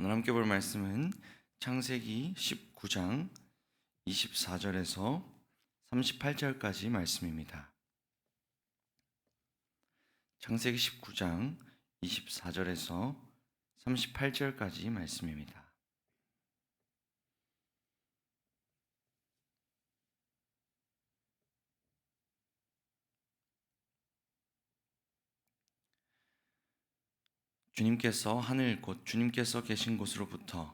오늘 함께 볼 말씀은 창세기 19장 24절에서 38절까지 말씀입니다. 창세기 19장 24절에서 38절까지 말씀입니다. 주님께서 하늘 곧 주님께서 계신 곳으로부터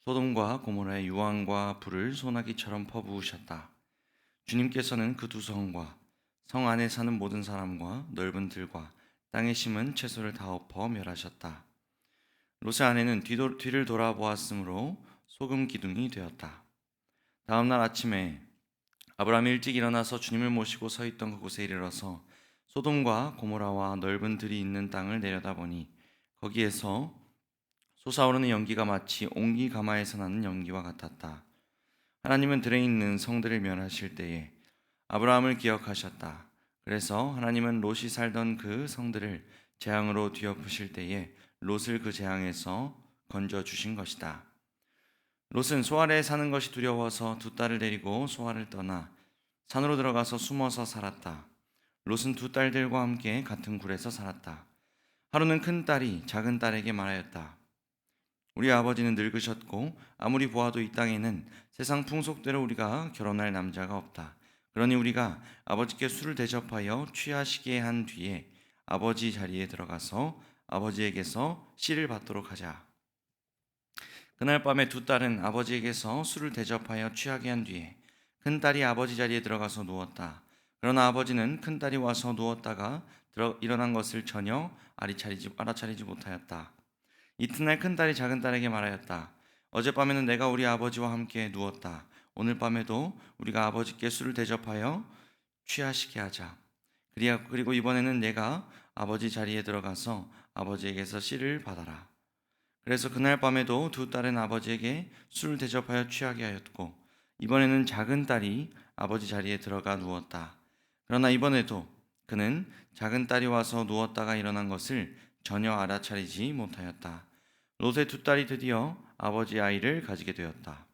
소돔과 고모라의 유황과 불을 소나기처럼 퍼부으셨다. 주님께서는 그 두 성과 성 안에 사는 모든 사람과 넓은 들과 땅에 심은 채소를 다 엎어 멸하셨다. 롯의 아내는 뒤를 돌아보았으므로 소금 기둥이 되었다. 다음 날 아침에 아브라함이 일찍 일어나서 주님을 모시고 서 있던 그곳에 이르러서 소돔과 고모라와 넓은 들이 있는 땅을 내려다보니 거기에서 솟아오르는 연기가 마치 옹기 가마에서 나는 연기와 같았다. 하나님은 들에 있는 성들을 멸하실 때에 아브라함을 기억하셨다. 그래서 하나님은 롯이 살던 그 성들을 재앙으로 뒤엎으실 때에 롯을 그 재앙에서 건져 주신 것이다. 롯은 소알에 사는 것이 두려워서 두 딸을 데리고 소알을 떠나 산으로 들어가서 숨어서 살았다. 롯은 두 딸들과 함께 같은 굴에서 살았다. 하루는 큰 딸이 작은 딸에게 말하였다. 우리 아버지는 늙으셨고 아무리 보아도 이 땅에는 세상 풍속대로 우리가 결혼할 남자가 없다. 그러니 우리가 아버지께 술을 대접하여 취하시게 한 뒤에 아버지 자리에 들어가서 아버지에게서 씨를 받도록 하자. 그날 밤에 두 딸은 아버지에게서 술을 대접하여 취하게 한 뒤에 큰 딸이 아버지 자리에 들어가서 누웠다. 그러나 아버지는 큰 딸이 와서 누웠다가 일어난 것을 전혀 알아차리지 못하였다. 이튿날 큰 딸이 작은 딸에게 말하였다. 어젯밤에는 내가 우리 아버지와 함께 누웠다. 오늘 밤에도 우리가 아버지께 술을 대접하여 취하시게 하자. 그리고 이번에는 내가 아버지 자리에 들어가서 아버지에게서 씨를 받아라. 그래서 그날 밤에도 두 딸은 아버지에게 술을 대접하여 취하게 하였고 이번에는 작은 딸이 아버지 자리에 들어가 누웠다. 그러나 이번에도 그는 작은 딸이 와서 누웠다가 일어난 것을 전혀 알아차리지 못하였다. 롯의 두 딸이 드디어 아버지 아이를 가지게 되었다.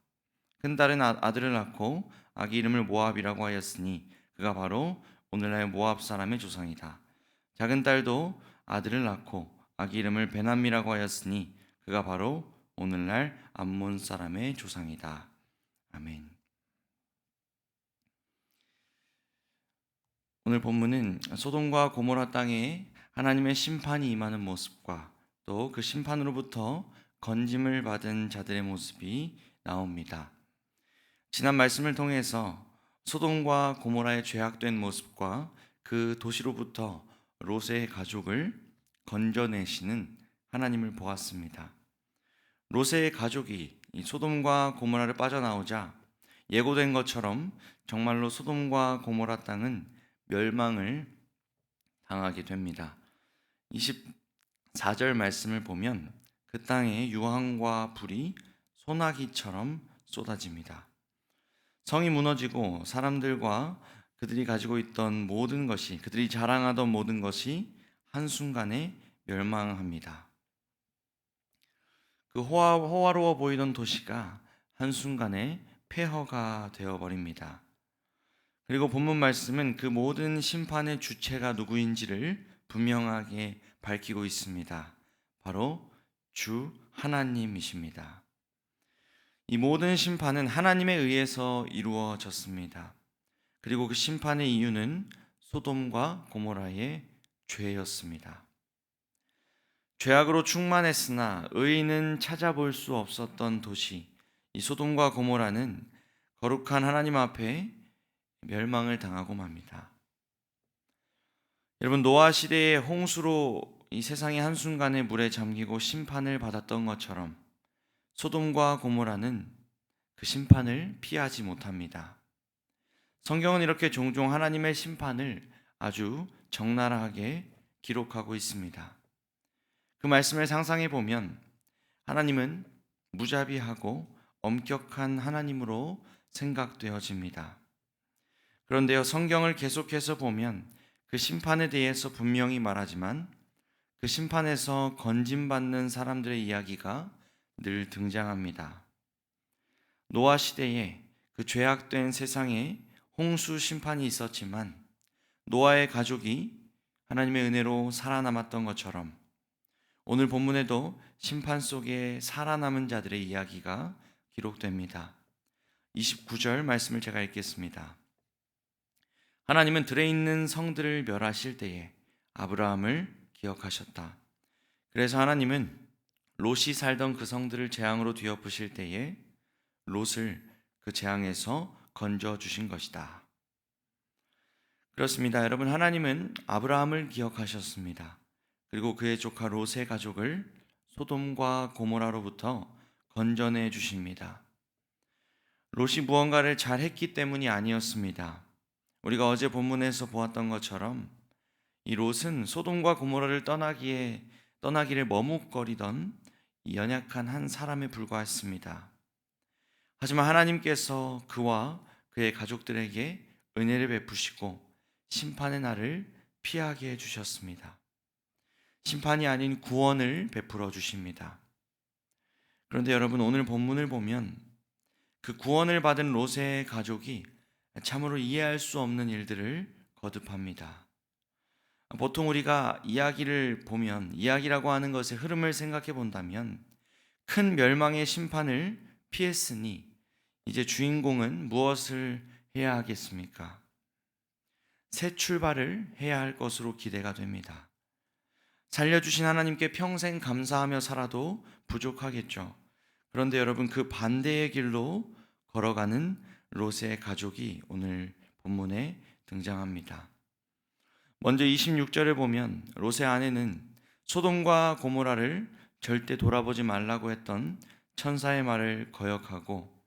큰 딸은 아들을 낳고 아기 이름을 모압이라고 하였으니 그가 바로 오늘날 모압 사람의 조상이다. 작은 딸도 아들을 낳고 아기 이름을 베남이라고 하였으니 그가 바로 오늘날 암몬 사람의 조상이다. 아멘. 오늘 본문은 소돔과 고모라 땅에 하나님의 심판이 임하는 모습과 또 그 심판으로부터 건짐을 받은 자들의 모습이 나옵니다. 지난 말씀을 통해서 소돔과 고모라의 죄악된 모습과 그 도시로부터 롯의 가족을 건져내시는 하나님을 보았습니다. 롯의 가족이 이 소돔과 고모라를 빠져나오자 예고된 것처럼 정말로 소돔과 고모라 땅은 멸망을 당하게 됩니다. 24절 말씀을 보면 그 땅에 유황과 불이 소나기처럼 쏟아집니다. 성이 무너지고 사람들과 그들이 가지고 있던 모든 것이, 그들이 자랑하던 모든 것이 한순간에 멸망합니다. 그 호화로워 보이던 도시가 한순간에 폐허가 되어버립니다. 그리고 본문 말씀은 그 모든 심판의 주체가 누구인지를 분명하게 밝히고 있습니다. 바로 주 하나님이십니다. 이 모든 심판은 하나님에 의해서 이루어졌습니다. 그리고 그 심판의 이유는 소돔과 고모라의 죄였습니다. 죄악으로 충만했으나 의인은 찾아볼 수 없었던 도시, 이 소돔과 고모라는 거룩한 하나님 앞에 멸망을 당하고 맙니다. 여러분, 노아 시대의 홍수로 이 세상이 한순간에 물에 잠기고 심판을 받았던 것처럼 소돔과 고모라는 그 심판을 피하지 못합니다. 성경은 이렇게 종종 하나님의 심판을 아주 적나라하게 기록하고 있습니다. 그 말씀을 상상해 보면 하나님은 무자비하고 엄격한 하나님으로 생각되어집니다. 그런데요, 성경을 계속해서 보면 그 심판에 대해서 분명히 말하지만 그 심판에서 건짐받는 사람들의 이야기가 늘 등장합니다. 노아 시대에 그 죄악된 세상에 홍수 심판이 있었지만 노아의 가족이 하나님의 은혜로 살아남았던 것처럼 오늘 본문에도 심판 속에 살아남은 자들의 이야기가 기록됩니다. 29절 말씀을 제가 읽겠습니다. 하나님은 들에 있는 성들을 멸하실 때에 아브라함을 기억하셨다. 그래서 하나님은 롯이 살던 그 성들을 재앙으로 뒤엎으실 때에 롯을 그 재앙에서 건져 주신 것이다. 그렇습니다. 여러분, 하나님은 아브라함을 기억하셨습니다. 그리고 그의 조카 롯의 가족을 소돔과 고모라로부터 건져내 주십니다. 롯이 무언가를 잘했기 때문이 아니었습니다. 우리가 어제 본문에서 보았던 것처럼 이 롯은 소돔과 고모라를 떠나기를 머뭇거리던 이 연약한 한 사람에 불과했습니다. 하지만 하나님께서 그와 그의 가족들에게 은혜를 베푸시고 심판의 날을 피하게 해주셨습니다. 심판이 아닌 구원을 베풀어 주십니다. 그런데 여러분, 오늘 본문을 보면 그 구원을 받은 롯의 가족이 참으로 이해할 수 없는 일들을 거듭합니다. 보통 우리가 이야기를 보면, 이야기라고 하는 것의 흐름을 생각해 본다면 큰 멸망의 심판을 피했으니 이제 주인공은 무엇을 해야 하겠습니까? 새 출발을 해야 할 것으로 기대가 됩니다. 살려주신 하나님께 평생 감사하며 살아도 부족하겠죠. 그런데 여러분, 그 반대의 길로 걸어가는 롯의 가족이 오늘 본문에 등장합니다. 먼저 26절을 보면 롯의 아내는 소돔과 고모라를 절대 돌아보지 말라고 했던 천사의 말을 거역하고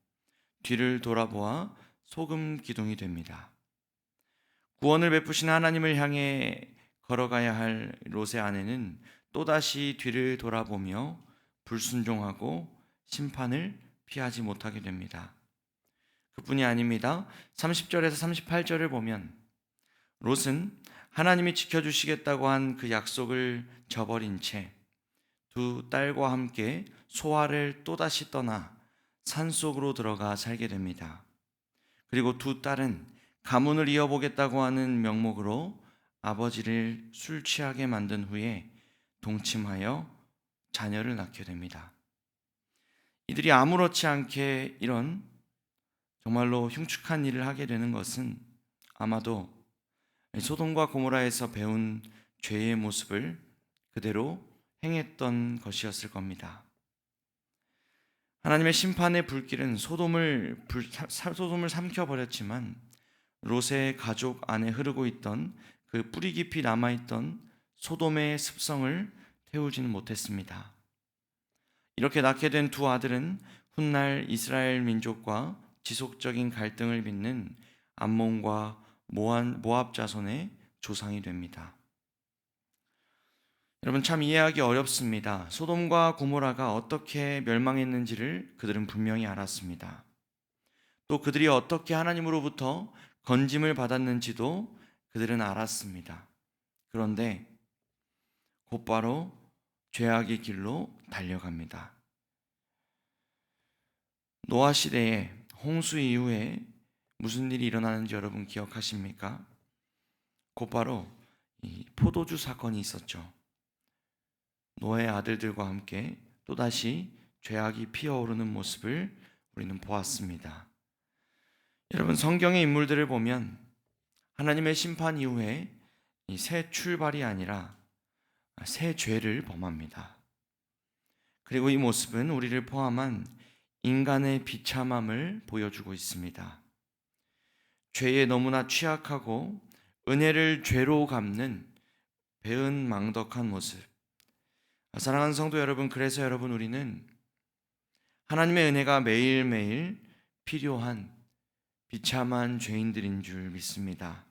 뒤를 돌아보아 소금 기둥이 됩니다. 구원을 베푸신 하나님을 향해 걸어가야 할 롯의 아내는 또다시 뒤를 돌아보며 불순종하고 심판을 피하지 못하게 됩니다. 그뿐이 아닙니다. 30절에서 38절을 보면 롯은 하나님이 지켜주시겠다고 한 그 약속을 저버린 채 두 딸과 함께 소아를 또다시 떠나 산속으로 들어가 살게 됩니다. 그리고 두 딸은 가문을 이어보겠다고 하는 명목으로 아버지를 술 취하게 만든 후에 동침하여 자녀를 낳게 됩니다. 이들이 아무렇지 않게 이런 정말로 흉측한 일을 하게 되는 것은 아마도 소돔과 고모라에서 배운 죄의 모습을 그대로 행했던 것이었을 겁니다. 하나님의 심판의 불길은 소돔을 삼켜버렸지만 롯의 가족 안에 흐르고 있던 그 뿌리 깊이 남아있던 소돔의 습성을 태우지는 못했습니다. 이렇게 낳게 된 두 아들은 훗날 이스라엘 민족과 지속적인 갈등을 빚는 암몬과 모압 자손의 조상이 됩니다. 여러분, 참 이해하기 어렵습니다. 소돔과 고모라가 어떻게 멸망했는지를 그들은 분명히 알았습니다. 또 그들이 어떻게 하나님으로부터 건짐을 받았는지도 그들은 알았습니다. 그런데 곧바로 죄악의 길로 달려갑니다. 노아 시대에 홍수 이후에 무슨 일이 일어나는지 여러분 기억하십니까? 곧바로 이 포도주 사건이 있었죠. 노아의 아들들과 함께 또다시 죄악이 피어오르는 모습을 우리는 보았습니다. 여러분, 성경의 인물들을 보면 하나님의 심판 이후에 이 새 출발이 아니라 새 죄를 범합니다. 그리고 이 모습은 우리를 포함한 인간의 비참함을 보여주고 있습니다. 죄에 너무나 취약하고 은혜를 죄로 갚는 배은망덕한 모습. 사랑하는 성도 여러분, 그래서 여러분, 우리는 하나님의 은혜가 매일매일 필요한 비참한 죄인들인 줄 믿습니다.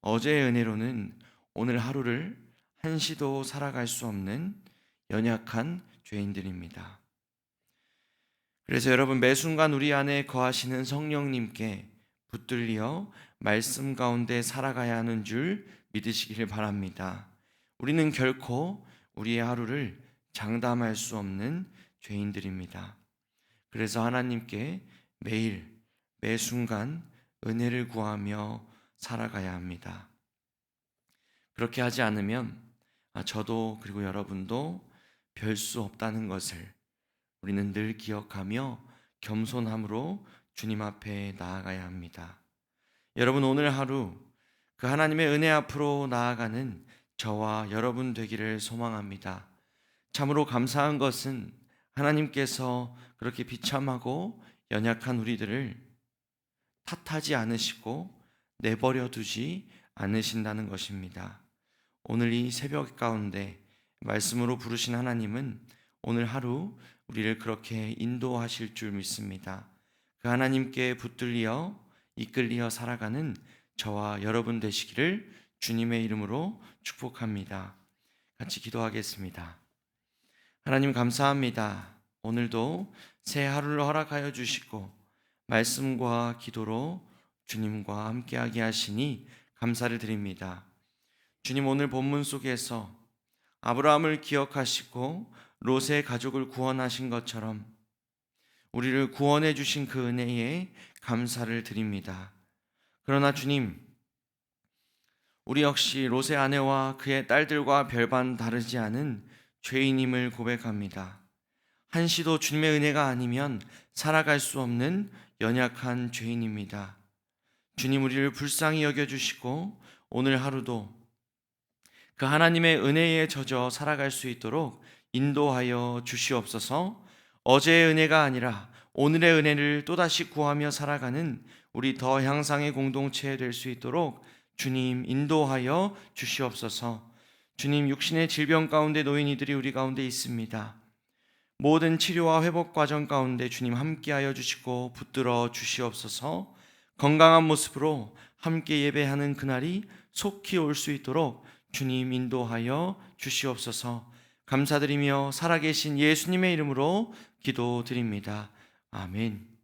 어제의 은혜로는 오늘 하루를 한시도 살아갈 수 없는 연약한 죄인들입니다. 그래서 여러분, 매 순간 우리 안에 거하시는 성령님께 붙들려 말씀 가운데 살아가야 하는 줄 믿으시기를 바랍니다. 우리는 결코 우리의 하루를 장담할 수 없는 죄인들입니다. 그래서 하나님께 매일 매 순간 은혜를 구하며 살아가야 합니다. 그렇게 하지 않으면 저도 그리고 여러분도 별 수 없다는 것을 우리는 늘 기억하며 겸손함으로 주님 앞에 나아가야 합니다. 여러분, 오늘 하루 그 하나님의 은혜 앞으로 나아가는 저와 여러분 되기를 소망합니다. 참으로 감사한 것은 하나님께서 그렇게 비참하고 연약한 우리들을 탓하지 않으시고 내버려 두지 않으신다는 것입니다. 오늘 이 새벽 가운데 말씀으로 부르신 하나님은 오늘 하루 우리를 그렇게 인도하실 줄 믿습니다. 그 하나님께 붙들려 이끌려 살아가는 저와 여러분 되시기를 주님의 이름으로 축복합니다. 같이 기도하겠습니다. 하나님 감사합니다. 오늘도 새 하루를 허락하여 주시고 말씀과 기도로 주님과 함께하게 하시니 감사를 드립니다. 주님, 오늘 본문 속에서 아브라함을 기억하시고 롯의 가족을 구원하신 것처럼 우리를 구원해 주신 그 은혜에 감사를 드립니다. 그러나 주님, 우리 역시 롯의 아내와 그의 딸들과 별반 다르지 않은 죄인임을 고백합니다. 한시도 주님의 은혜가 아니면 살아갈 수 없는 연약한 죄인입니다. 주님, 우리를 불쌍히 여겨주시고 오늘 하루도 그 하나님의 은혜에 젖어 살아갈 수 있도록 인도하여 주시옵소서. 어제의 은혜가 아니라 오늘의 은혜를 또다시 구하며 살아가는 우리 더 향상의 공동체 될 수 있도록 주님 인도하여 주시옵소서. 주님, 육신의 질병 가운데 놓인 이들이 우리 가운데 있습니다. 모든 치료와 회복 과정 가운데 주님 함께하여 주시고 붙들어 주시옵소서. 건강한 모습으로 함께 예배하는 그날이 속히 올 수 있도록 주님 인도하여 주시옵소서. 감사드리며 살아계신 예수님의 이름으로 기도드립니다. 아멘.